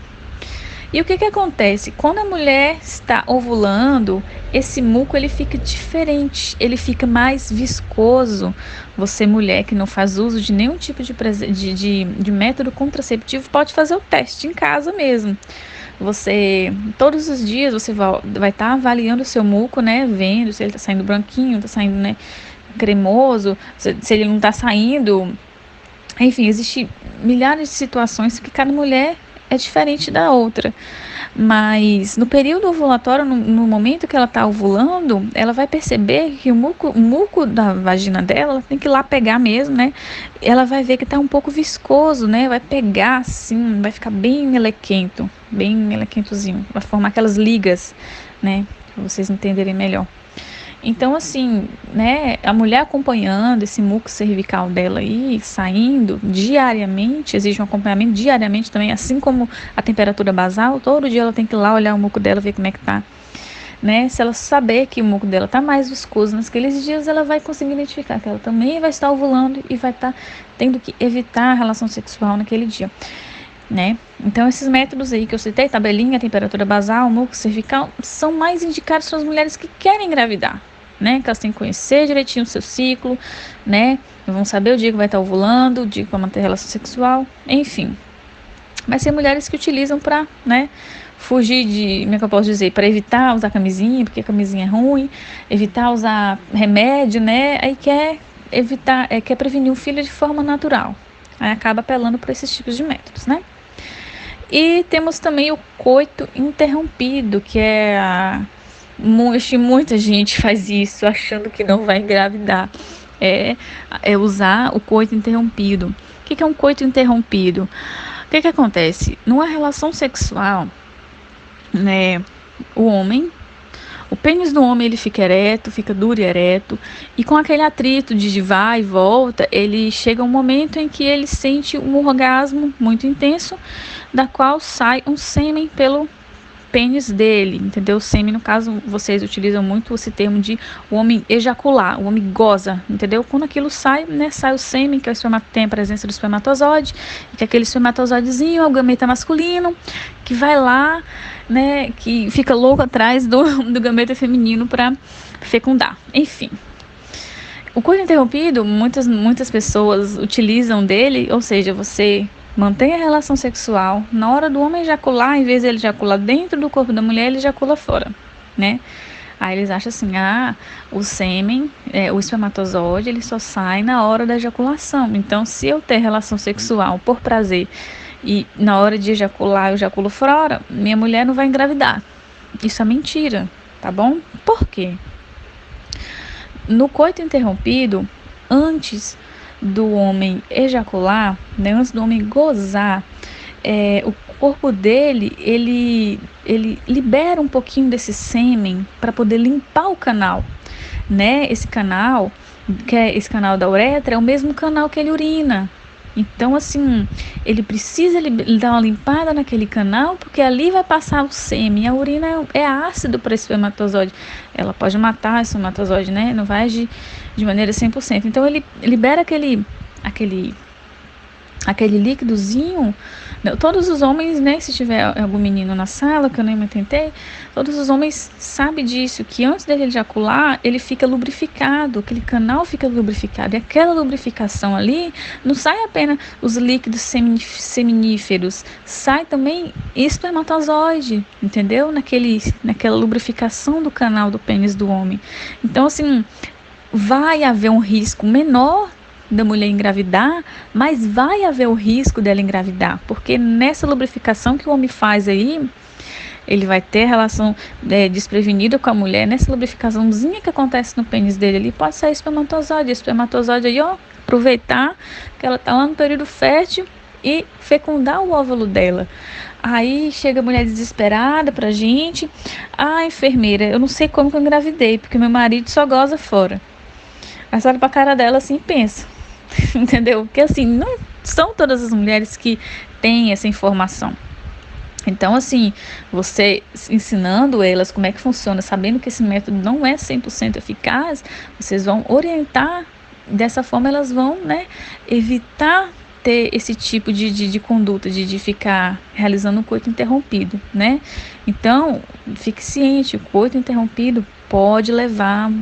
E o que acontece? Quando a mulher está ovulando, esse muco ele fica diferente, ele fica mais viscoso. Você, mulher que não faz uso de nenhum tipo de método contraceptivo, pode fazer o teste em casa mesmo. Você, todos os dias, você vai estar avaliando o seu muco, né? Vendo se ele está saindo branquinho, está saindo, né, cremoso, se ele não está saindo. Enfim, existem milhares de situações que cada mulher é diferente da outra, mas no período ovulatório, no momento que ela está ovulando, ela vai perceber que o muco da vagina dela, ela tem que ir lá pegar mesmo, né? Ela vai ver que está um pouco viscoso, né? Vai pegar assim, vai ficar bem melequentozinho, vai formar aquelas ligas, né? Para vocês entenderem melhor. Então, assim, né, a mulher acompanhando esse muco cervical dela aí, saindo diariamente, exige um acompanhamento diariamente também, assim como a temperatura basal, todo dia ela tem que ir lá olhar o muco dela, ver como é que tá, né? Se ela saber que o muco dela tá mais viscoso naqueles dias, ela vai conseguir identificar que ela também vai estar ovulando e vai estar tendo que evitar a relação sexual naquele dia, né? Então esses métodos aí que eu citei, tabelinha, temperatura basal, muco cervical, são mais indicados para as mulheres que querem engravidar, né? Que elas têm que conhecer direitinho o seu ciclo, né? Vão saber o dia que vai estar ovulando, o dia que vai manter relação sexual, enfim. Mas tem mulheres que utilizam para, né, fugir de, como é que eu posso dizer, para evitar usar camisinha, porque a camisinha é ruim, evitar usar remédio, né? Aí quer evitar, quer prevenir o filho de forma natural. Aí acaba apelando para esses tipos de métodos, né? E temos também o coito interrompido, que muita gente faz isso achando que não vai engravidar. É usar o coito interrompido. O que é um coito interrompido? O que acontece? Numa relação sexual, né, o pênis do homem ele fica ereto, fica duro e ereto, e com aquele atrito de vai e volta, ele chega um momento em que ele sente um orgasmo muito intenso, da qual sai um sêmen pelo pênis dele, entendeu? O sêmen, no caso, vocês utilizam muito esse termo de o homem ejacular, o homem goza, entendeu? Quando aquilo sai, né, sai o sêmen, que é tem a presença do espermatozoide, que é aquele espermatozoidezinho, o gameta masculino, que vai lá, né, que fica louco atrás do gameta feminino para fecundar. Enfim, o coito interrompido, muitas pessoas utilizam dele, ou seja, você mantém a relação sexual, na hora do homem ejacular, em vez de ele ejacular dentro do corpo da mulher, ele ejacula fora, né? Aí eles acham assim, o sêmen, o espermatozoide, ele só sai na hora da ejaculação. Então, se eu ter relação sexual por prazer e na hora de ejacular eu ejaculo fora, minha mulher não vai engravidar. Isso é mentira, tá bom? Por quê? No coito interrompido, antes do homem ejacular, né, antes do homem gozar, o corpo dele, ele libera um pouquinho desse sêmen para poder limpar o canal, né? Esse canal, que é esse canal da uretra, é o mesmo canal que ele urina. Então, assim, ele precisa dar uma limpada naquele canal, porque ali vai passar o sêmen. A urina é ácido para esse espermatozoide. Ela pode matar o espermatozoide, né? Não vai agir de maneira 100%. Então, ele libera aquele líquidozinho. Todos os homens, né, se tiver algum menino na sala, que eu nem me tentei, todos os homens sabem disso, que antes dele ejacular, ele fica lubrificado, aquele canal fica lubrificado, e aquela lubrificação ali, não sai apenas os líquidos seminíferos, sai também espermatozoide, entendeu? Naquela lubrificação do canal do pênis do homem. Então, assim, vai haver um risco menor da mulher engravidar, mas vai haver o risco dela engravidar, porque nessa lubrificação que o homem faz aí, ele vai ter relação desprevenida com a mulher, nessa lubrificaçãozinha que acontece no pênis dele, ele pode sair espermatozoide aí, ó, aproveitar que ela tá lá no período fértil e fecundar o óvulo dela. Aí chega a mulher desesperada pra gente, enfermeira, eu não sei como que eu engravidei, porque meu marido só goza fora. Aí você olha pra cara dela assim e pensa, entendeu? Porque assim, não são todas as mulheres que têm essa informação. Então, assim, você ensinando elas como é que funciona, sabendo que esse método não é 100% eficaz, vocês vão orientar, dessa forma elas vão, né, evitar ter esse tipo de conduta, de ficar realizando um coito interrompido, né? Então, fique ciente, o coito interrompido pode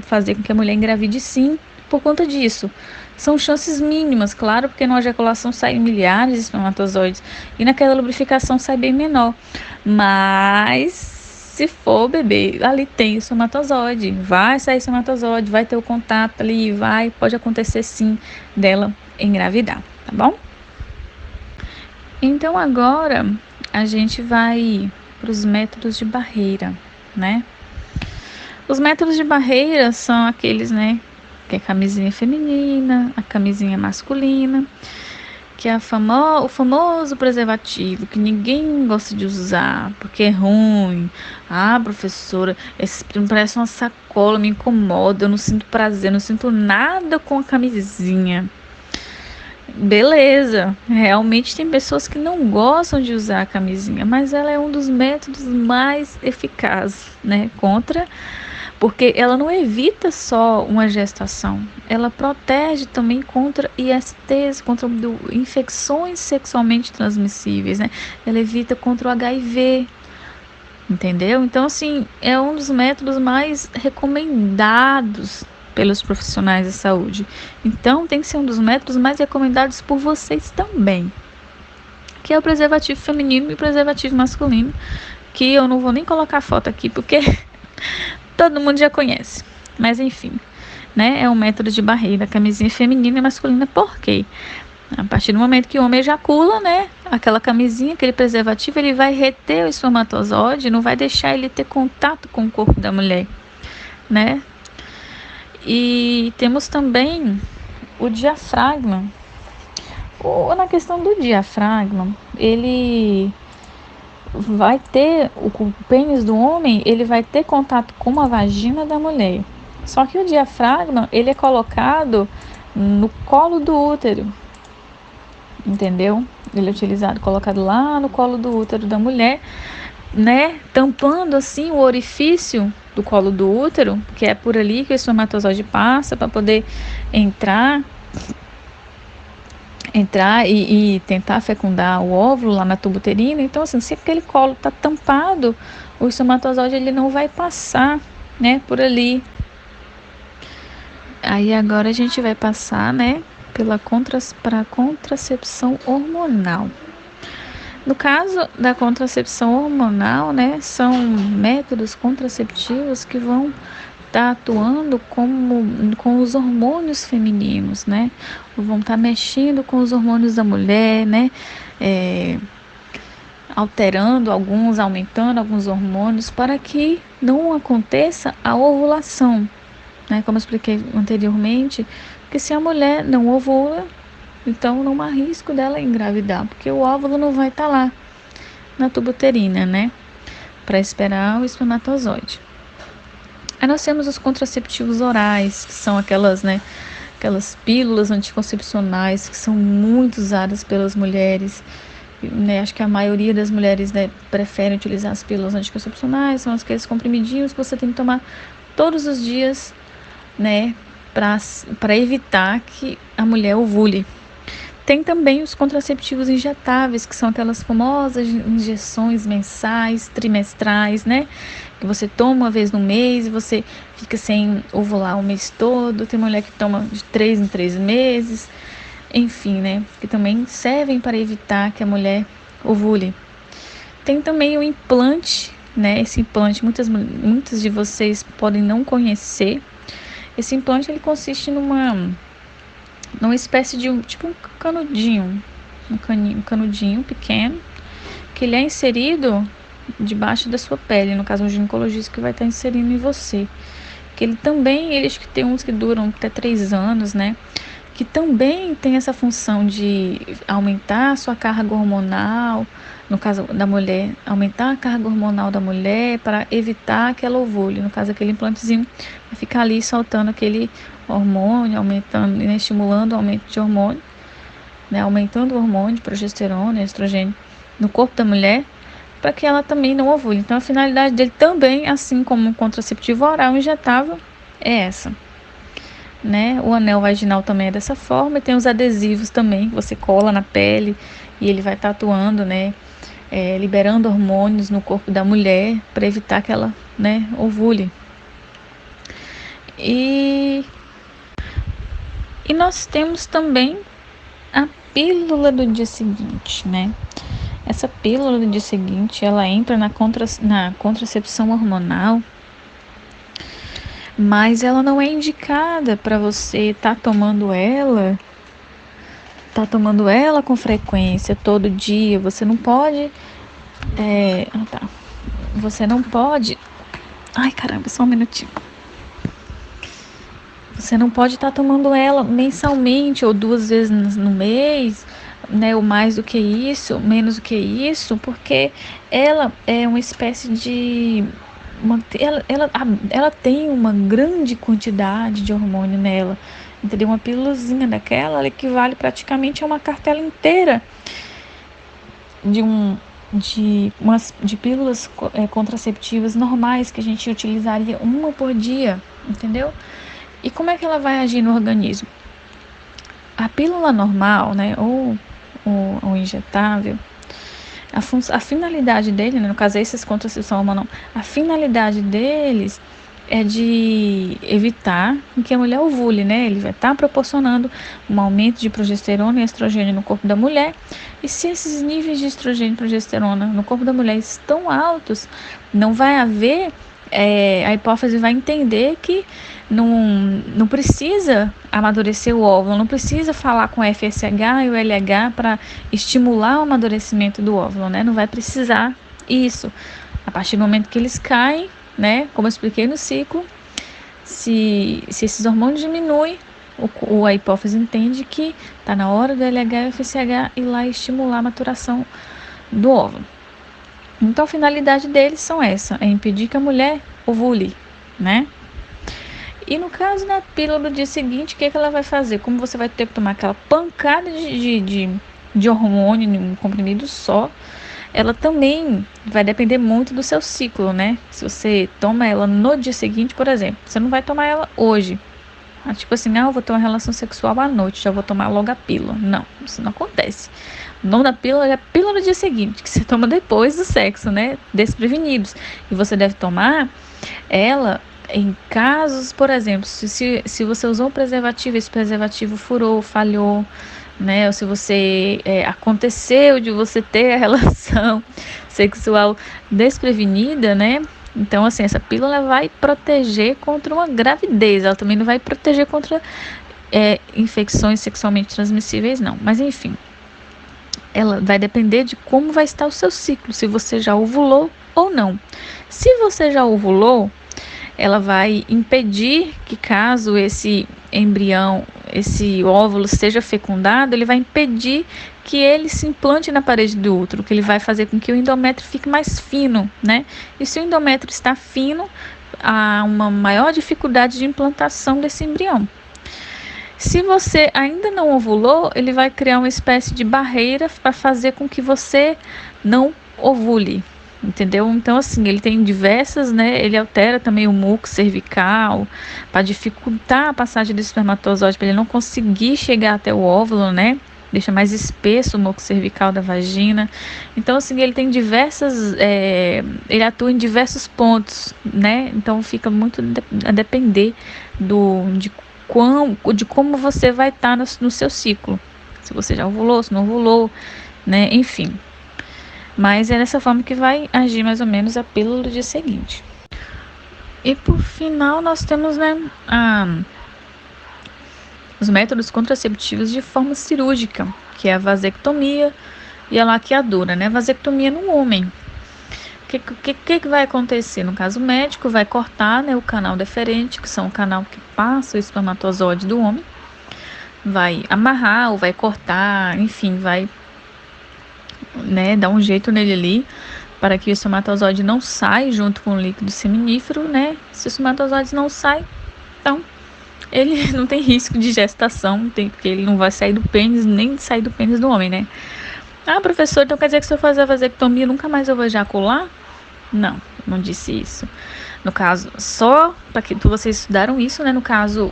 fazer com que a mulher engravide sim, por conta disso. São chances mínimas, claro, porque na ejaculação saem milhares de espermatozoides e naquela lubrificação sai bem menor. Mas se for bebê, ali tem o espermatozoide, vai sair espermatozoide, vai ter o contato ali, pode acontecer sim dela engravidar, tá bom? Então agora a gente vai para os métodos de barreira, né? Os métodos de barreira são aqueles, né, que é a camisinha feminina, a camisinha masculina, que é o famoso preservativo que ninguém gosta de usar porque é ruim. Professora, esse parece uma sacola, me incomoda, eu não sinto prazer, não sinto nada com a camisinha. beleza, realmente tem pessoas que não gostam de usar a camisinha, mas ela é um dos métodos mais eficazes, né, contra, porque ela não evita só uma gestação, ela protege também contra ISTs, contra infecções sexualmente transmissíveis, né, ela evita contra o HIV, entendeu? Então, assim, é um dos métodos mais recomendados pelos profissionais de saúde. Então, tem que ser um dos métodos mais recomendados por vocês também, que é o preservativo feminino e o preservativo masculino, que eu não vou nem colocar foto aqui, porque todo mundo já conhece. Mas, enfim, né? É um método de barreira, camisinha feminina e masculina, por quê? A partir do momento que o homem ejacula, né, aquela camisinha, aquele preservativo, ele vai reter o espermatozoide, não vai deixar ele ter contato com o corpo da mulher, né? E temos também o diafragma. Na questão do diafragma, ele vai ter, o pênis do homem, ele vai ter contato com a vagina da mulher. Só que o diafragma, ele é colocado no colo do útero, entendeu? Ele é utilizado, colocado lá no colo do útero da mulher, né? Tampando assim o orifício do colo do útero, que é por ali que o espermatozoide passa para poder entrar e tentar fecundar o óvulo lá na tuba uterina. Então, assim, se aquele colo está tampado, o espermatozoide ele não vai passar, né, por ali. Aí agora a gente vai passar, né, para a contracepção hormonal. No caso da contracepção hormonal, né, são métodos contraceptivos que vão estar atuando com os hormônios femininos, né? Vão estar mexendo com os hormônios da mulher, né? Alterando alguns, aumentando alguns hormônios para que não aconteça a ovulação, né? Como eu expliquei anteriormente, porque se a mulher não ovula, então não há risco dela engravidar, porque o óvulo não vai estar lá na tuba uterina, né? Para esperar o espermatozoide. Aí nós temos os contraceptivos orais, que são aquelas, né, aquelas pílulas anticoncepcionais que são muito usadas pelas mulheres, né? Acho que a maioria das mulheres, né, preferem utilizar as pílulas anticoncepcionais, são aqueles comprimidinhos que você tem que tomar todos os dias, né, para evitar que a mulher ovule. Tem também os contraceptivos injetáveis, que são aquelas famosas injeções mensais, trimestrais, né? Que você toma uma vez no mês e você fica sem ovular o mês todo. Tem mulher que toma de 3 em 3 meses. Enfim, né? Que também servem para evitar que a mulher ovule. Tem também o implante, né? Esse implante, muitas de vocês podem não conhecer. Esse implante, ele consiste numa espécie de tipo um canudinho, um canudinho pequeno, que ele é inserido debaixo da sua pele, no caso um ginecologista que vai estar inserindo em você. Que ele também, acho que tem uns que duram até 3 anos, né? Que também tem essa função de aumentar a sua carga hormonal, no caso da mulher, aumentar a carga hormonal da mulher para evitar que ela ovule. No caso, aquele implantezinho vai ficar ali soltando aquele hormônio, aumentando, né, estimulando o aumento de hormônio, né, aumentando o hormônio de progesterona, estrogênio no corpo da mulher, para que ela também não ovule. Então, a finalidade dele também, assim como o contraceptivo oral injetável, é essa. Né? O anel vaginal também é dessa forma, e tem os adesivos também, que você cola na pele e ele vai estar atuando, né? Liberando hormônios no corpo da mulher para evitar que ela, né, ovule. E nós temos também a pílula do dia seguinte, né? Essa pílula do dia seguinte, ela entra na contracepção hormonal, mas ela não é indicada para você estar tomando ela com frequência, todo dia. Você não pode você não pode, ai caramba, só um minutinho. Você não pode estar tomando ela mensalmente ou 2 vezes no mês, né, ou mais do que isso, menos do que isso, porque ela é uma espécie de ela tem uma grande quantidade de hormônio nela. entendeu? Uma pílulazinha daquela, ela equivale praticamente a uma cartela inteira de de pílulas contraceptivas normais que a gente utilizaria uma por dia, entendeu? E como é que ela vai agir no organismo? A pílula normal, né, ou o injetável, a finalidade dele, né, no caso esses contracepção hormonal, a finalidade deles é de evitar que a mulher ovule, né? Ele vai estar proporcionando um aumento de progesterona e estrogênio no corpo da mulher. E se esses níveis de estrogênio e progesterona no corpo da mulher estão altos, não vai haver, a hipófise vai entender que não precisa amadurecer o óvulo, não precisa falar com o FSH e o LH para estimular o amadurecimento do óvulo, né? Não vai precisar isso. A partir do momento que eles caem, né? Como eu expliquei no ciclo, se esses hormônios diminuem, a hipófise entende que está na hora do LH e FSH ir lá e estimular a maturação do óvulo. Então a finalidade deles são essa, é impedir que a mulher ovule, né? E no caso da pílula do dia seguinte, o que ela vai fazer? Como você vai ter que tomar aquela pancada de hormônio em um comprimido só, ela também vai depender muito do seu ciclo, né? Se você toma ela no dia seguinte, por exemplo, você não vai tomar ela hoje. Tipo assim, eu vou ter uma relação sexual à noite, já vou tomar logo a pílula. Não, isso não acontece. O nome da pílula é pílula do dia seguinte, que você toma depois do sexo, né? Desprevenidos. E você deve tomar ela em casos, por exemplo, se você usou um preservativo, esse preservativo furou, falhou, né? Ou se você aconteceu de você ter a relação sexual desprevenida, né? Então, assim, essa pílula vai proteger contra uma gravidez, ela também não vai proteger contra infecções sexualmente transmissíveis, não. Mas, enfim, ela vai depender de como vai estar o seu ciclo, se você já ovulou ou não. Se você já ovulou, ela vai impedir que, caso esse embrião, esse óvulo seja fecundado, ele vai impedir que ele se implante na parede do útero, que ele vai fazer com que o endométrio fique mais fino, né? E se o endométrio está fino, há uma maior dificuldade de implantação desse embrião. Se você ainda não ovulou, ele vai criar uma espécie de barreira para fazer com que você não ovule, entendeu? Então, assim, ele tem diversas, né? Ele altera também o muco cervical para dificultar a passagem do espermatozoide, para ele não conseguir chegar até o óvulo, né? Deixa mais espesso o muco cervical da vagina. Então, assim, ele tem diversas, ele atua em diversos pontos, né? Então, fica muito a depender de como você vai estar no seu ciclo. Se você já ovulou, se não ovulou, né? Enfim. Mas é dessa forma que vai agir mais ou menos a pílula do dia seguinte. E por final nós temos, né, os métodos contraceptivos de forma cirúrgica, que é a vasectomia e a laqueadura, né? Vasectomia no homem. O que vai acontecer? No caso, o médico vai cortar, né, o canal deferente, que são o canal que passa o espermatozoide do homem, vai amarrar ou vai cortar, enfim, vai, né, dar um jeito nele ali para que o espermatozoide não saia junto com o líquido seminífero, né? Se o espermatozoide não sai, então ele não tem risco de gestação, porque ele não vai sair do pênis, nem sair do pênis do homem, né? Ah, professor, então quer dizer que se eu fazer a vasectomia nunca mais eu vou ejacular? Não, não disse isso. No caso, só para que vocês estudaram isso, né? No caso,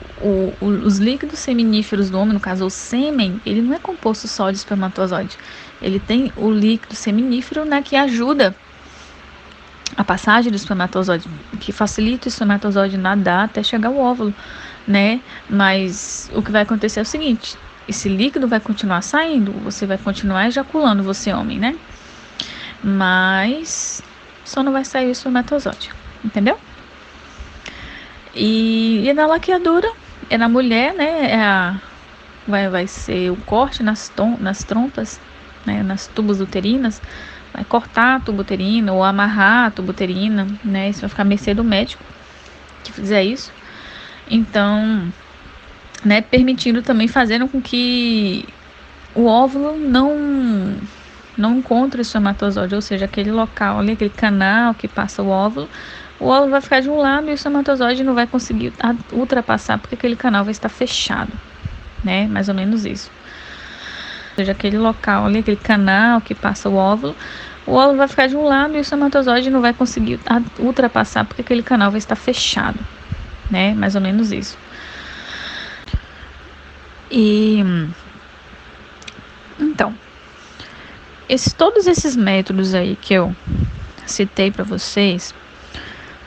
os líquidos seminíferos do homem, no caso o sêmen, ele não é composto só de espermatozoide. Ele tem o líquido seminífero, né, que ajuda a passagem do espermatozoide, que facilita o espermatozoide nadar até chegar ao óvulo, né? Mas o que vai acontecer é o seguinte: esse líquido vai continuar saindo, você vai continuar ejaculando, você homem, né? Mas só não vai sair o espermatozoide, entendeu? E na laqueadura, é na mulher, né? Vai ser o corte nas trompas, né? Nas tubas uterinas. Vai cortar a tuba uterina ou amarrar a tuba uterina, né? Isso vai ficar à mercê do médico que fizer isso. Então, né? Permitindo também, fazendo com que o óvulo não encontre o espermatozoide, ou seja, aquele local ali, aquele canal que passa o óvulo, o óvulo vai ficar de um lado e o espermatozoide não vai conseguir ultrapassar porque aquele canal vai estar fechado, né? Mais ou menos isso. Ou seja, aquele local ali, aquele canal que passa o óvulo vai ficar de um lado e o espermatozoide não vai conseguir ultrapassar porque aquele canal vai estar fechado, né? Mais ou menos isso. E então, todos esses métodos aí que eu citei para vocês,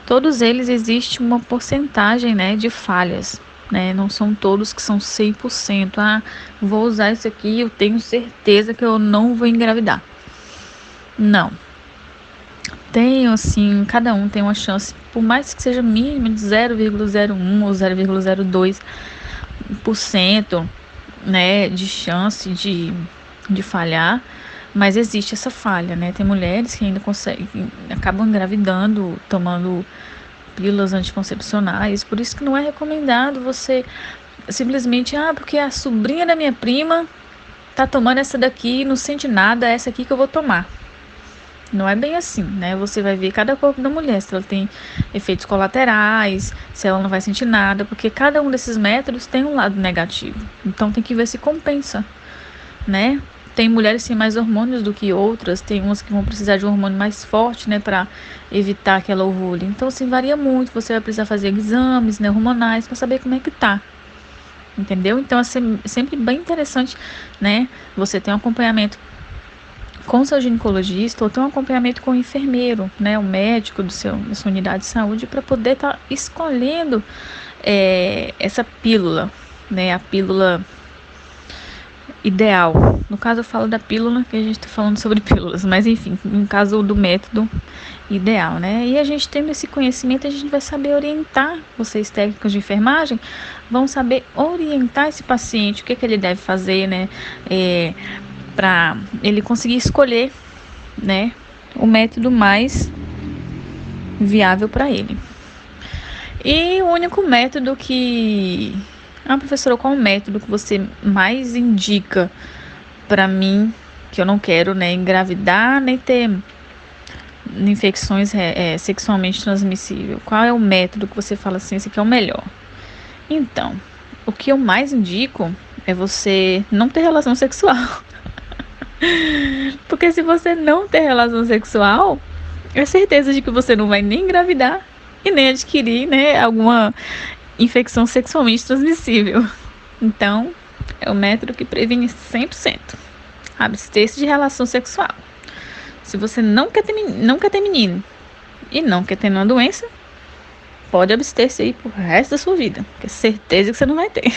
todos eles existe uma porcentagem, né, de falhas, né? Não são todos que são 100%. Ah, vou usar isso aqui, eu tenho certeza que eu não vou engravidar. Não. Tem, assim, cada um tem uma chance, por mais que seja mínima, de 0,01 ou 0,02%, né, de chance de falhar, mas existe essa falha, né? Tem mulheres que ainda acabam engravidando, tomando pílulas anticoncepcionais, por isso que não é recomendado você simplesmente, porque a sobrinha da minha prima tá tomando essa daqui e não sente nada, é essa aqui que eu vou tomar. Não é bem assim, né? Você vai ver cada corpo da mulher, se ela tem efeitos colaterais, se ela não vai sentir nada, porque cada um desses métodos tem um lado negativo. Então tem que ver se compensa, né? Tem mulheres que têm mais hormônios do que outras, tem umas que vão precisar de um hormônio mais forte, né, para evitar que ela ovule. Então, assim, varia muito. Você vai precisar fazer exames, né, hormonais para saber como é que tá. Entendeu? Então, é sempre bem interessante, né, você ter um acompanhamento com o seu ginecologista ou ter um acompanhamento com o enfermeiro, né, o médico da sua unidade de saúde, para poder estar escolhendo essa pílula, né, a pílula ideal. No caso eu falo da pílula, que a gente está falando sobre pílulas, mas enfim, no caso do método ideal, né? E a gente tendo esse conhecimento, a gente vai saber orientar, vocês técnicos de enfermagem, vão saber orientar esse paciente, o que ele deve fazer, né? Para ele conseguir escolher, né, o método mais viável para ele. E o único método que... professora, qual o método que você mais indica para mim, que eu não quero, né, engravidar, nem ter infecções sexualmente transmissíveis? Qual é o método que você fala assim, esse aqui é o melhor? Então, o que eu mais indico é você não ter relação sexual. Porque se você não ter relação sexual, é certeza de que você não vai nem engravidar e nem adquirir, né, alguma infecção sexualmente transmissível. Então, é o método que previne 100%. Abster-se de relação sexual. Se você não quer ter menino e não quer ter nenhuma doença, pode abster-se aí pro resto da sua vida, que é certeza que você não vai ter.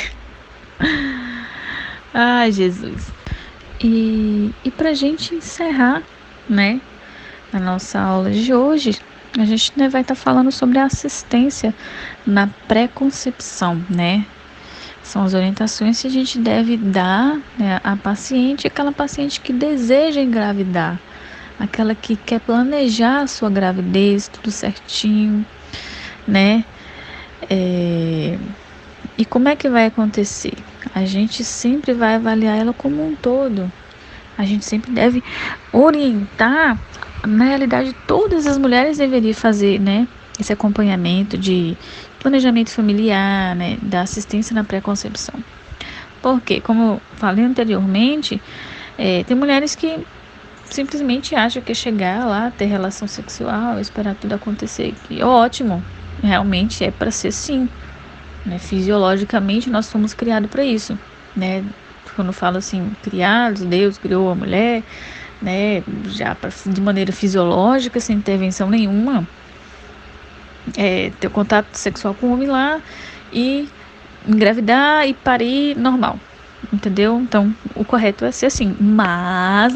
Ai, Jesus. E pra gente encerrar, né, a nossa aula de hoje, a gente, né, vai estar falando sobre a assistência na pré-concepção, né? São as orientações que a gente deve dar, né, à paciente, aquela paciente que deseja engravidar, aquela que quer planejar a sua gravidez, tudo certinho, né? E como é que vai acontecer? A gente sempre vai avaliar ela como um todo. A gente sempre deve orientar. Na realidade, todas as mulheres deveriam fazer, né, esse acompanhamento de planejamento familiar, né, da assistência na pré-concepção. Porque, como eu falei anteriormente, tem mulheres que simplesmente acham que é chegar lá, ter relação sexual, esperar tudo acontecer. Que ótimo, realmente é para ser sim, né? Fisiologicamente nós fomos criados para isso, né? Quando eu falo assim, criados, Deus criou a mulher, né, já de maneira fisiológica, sem intervenção nenhuma, ter contato sexual com o homem lá e engravidar e parir normal, entendeu? Então, o correto é ser assim, mas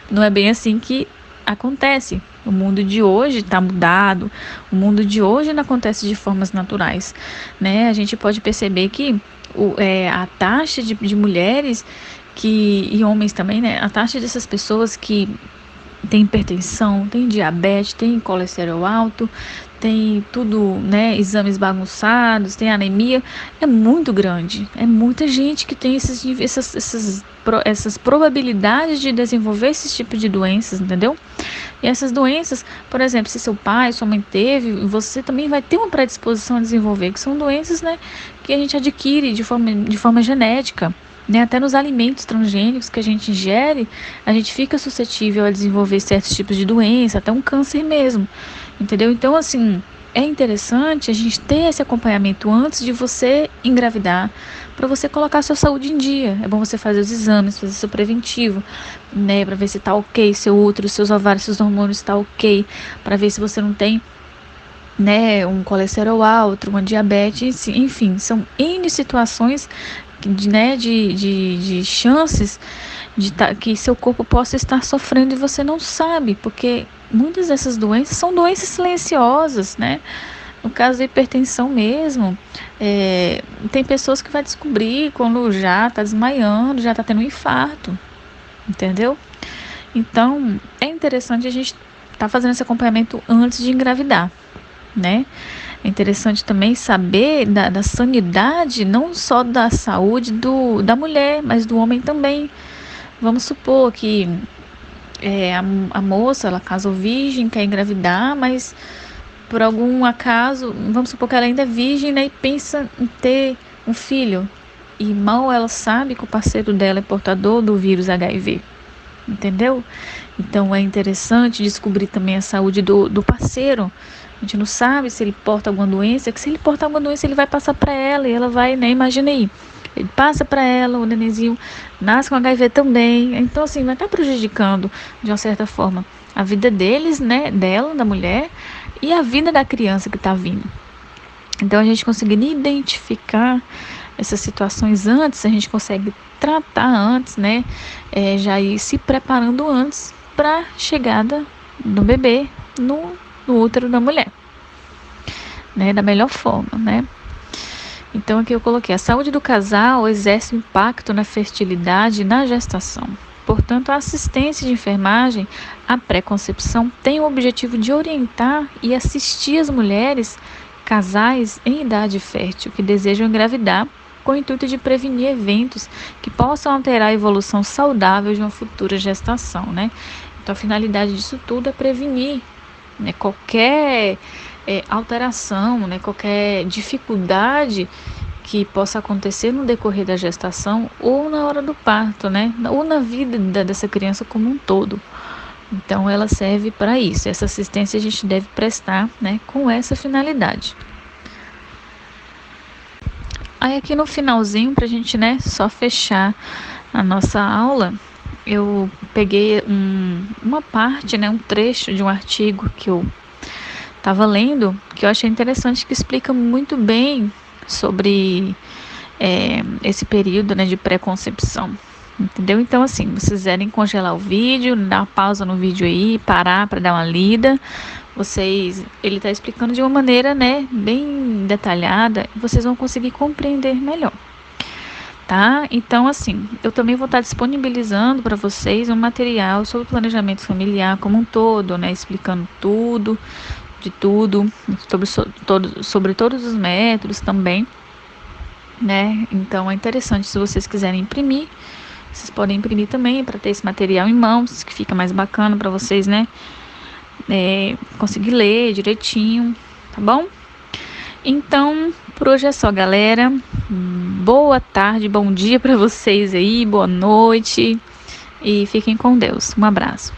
não é bem assim que acontece. O mundo de hoje está mudado, o mundo de hoje não acontece de formas naturais, né? A gente pode perceber que a taxa de mulheres e homens também, né? A taxa dessas pessoas que tem hipertensão, tem diabetes, tem colesterol alto, tem tudo, né, exames bagunçados, tem anemia, é muito grande. É muita gente que tem essas probabilidades de desenvolver esse tipo de doenças, entendeu? E essas doenças, por exemplo, se seu pai, sua mãe teve, você também vai ter uma predisposição a desenvolver, que são doenças, né, que a gente adquire de forma genética. Né, até nos alimentos transgênicos que a gente ingere, a gente fica suscetível a desenvolver certos tipos de doença, até um câncer mesmo, entendeu? Então, assim, é interessante a gente ter esse acompanhamento antes de você engravidar, para você colocar a sua saúde em dia. É bom você fazer os exames, fazer seu preventivo, né, para ver se tá ok, seu útero, seus ovários, seus hormônios tá ok, para ver se você não tem, né, um colesterol alto, uma diabetes, enfim, são N situações, né, de chances que seu corpo possa estar sofrendo e você não sabe, porque muitas dessas doenças são doenças silenciosas, né? No caso da hipertensão mesmo, tem pessoas que vai descobrir quando já está desmaiando, já está tendo um infarto, entendeu? Então, é interessante a gente estar fazendo esse acompanhamento antes de engravidar, né? É interessante também saber da sanidade, não só da saúde da mulher, mas do homem também. Vamos supor que a moça, ela casou virgem, quer engravidar, mas por algum acaso, vamos supor que ela ainda é virgem, né, e pensa em ter um filho. E mal ela sabe que o parceiro dela é portador do vírus HIV. Entendeu? Então é interessante descobrir também a saúde do parceiro. A gente não sabe se ele porta alguma doença, que se ele portar alguma doença, ele vai passar para ela e ela vai, né? Imagina aí. Ele passa para ela, o nenenzinho nasce com HIV também. Então, assim, vai estar prejudicando, de uma certa forma, a vida deles, né? Dela, da mulher, e a vida da criança que está vindo. Então, a gente conseguindo identificar essas situações antes, a gente consegue tratar antes, né? Já ir se preparando antes para a chegada do bebê no útero da mulher, né? Da melhor forma, né? Então aqui eu coloquei: a saúde do casal exerce impacto na fertilidade e na gestação. Portanto, a assistência de enfermagem à pré-concepção tem o objetivo de orientar e assistir as mulheres, casais em idade fértil que desejam engravidar, com o intuito de prevenir eventos que possam alterar a evolução saudável de uma futura gestação, né? Então, a finalidade disso tudo é prevenir, né, qualquer alteração, né, qualquer dificuldade que possa acontecer no decorrer da gestação ou na hora do parto, né, ou na vida dessa criança como um todo. Então, ela serve para isso. Essa assistência a gente deve prestar, né, com essa finalidade. Aí aqui no finalzinho, para a gente, né, só fechar a nossa aula, eu peguei uma parte, né, um trecho de um artigo que eu estava lendo, que eu achei interessante, que explica muito bem sobre esse período, né, de pré-concepção. Entendeu? Então, assim, vocês quiserem congelar o vídeo, dar uma pausa no vídeo aí, parar para dar uma lida. Ele está explicando de uma maneira, né, bem detalhada, e vocês vão conseguir compreender melhor. Tá? Então, assim, eu também vou estar disponibilizando para vocês um material sobre planejamento familiar como um todo, né, explicando tudo, sobre todos os métodos também, né? Então, é interessante, se vocês quiserem imprimir, vocês podem imprimir também para ter esse material em mãos, que fica mais bacana para vocês, né? Conseguir ler direitinho, tá bom? Então, por hoje é só, galera. Boa tarde, bom dia para vocês aí, boa noite e fiquem com Deus. Um abraço.